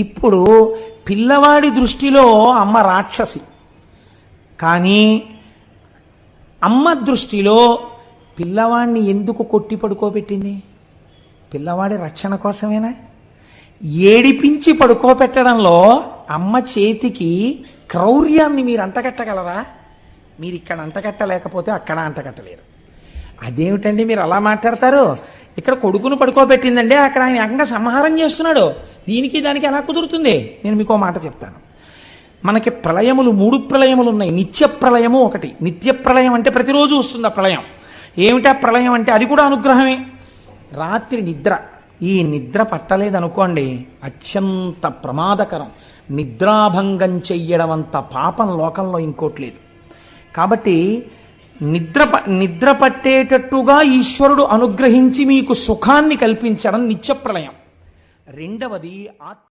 ఇప్పుడు పిల్లవాడి దృష్టిలో అమ్మ రాక్షసి, కానీ అమ్మ దృష్టిలో పిల్లవాడిని ఎందుకు కొట్టి పడుకోబెట్టింది? పిల్లవాడి రక్షణ కోసమేనా? ఏడిపించి పడుకోబెట్టడంలో అమ్మ చేతికి క్రౌర్యాన్ని మీరు అంటగట్టగలరా? మీరు ఇక్కడ అంటగట్టలేకపోతే అక్కడ అంటగట్టలేరు. అదేమిటండి మీరు అలా మాట్లాడతారు? ఇక్కడ కొడుకును పడుకోబెట్టిందండి, అక్కడ ఆయన ఏకంగా సంహారం చేస్తున్నాడు. దీనికి దానికి ఎలా కుదురుతుంది? నేను మీకు మాట చెప్తాను. మనకి ప్రళయములు 3 ప్రళయములు ఉన్నాయి. నిత్య ప్రళయము ఒకటి. నిత్య ప్రళయం అంటే ప్రతిరోజు వస్తుంది ఆ ప్రళయం. ఏమిటా ప్రళయం అంటే అది కూడా అనుగ్రహమే. రాత్రి నిద్ర, ఈ నిద్ర పట్టలేదనుకోండి అత్యంత ప్రమాదకరం. నిద్రాభంగం చెయ్యడం అంత పాపం లోకంలో ఇంకోటి లేదు. కాబట్టి నిద్ర పట్టేటట్టుగా ఈశ్వరుడు అనుగ్రహించి మీకు సుఖాన్ని కల్పించడం నిత్య ప్రళయం. రెండవది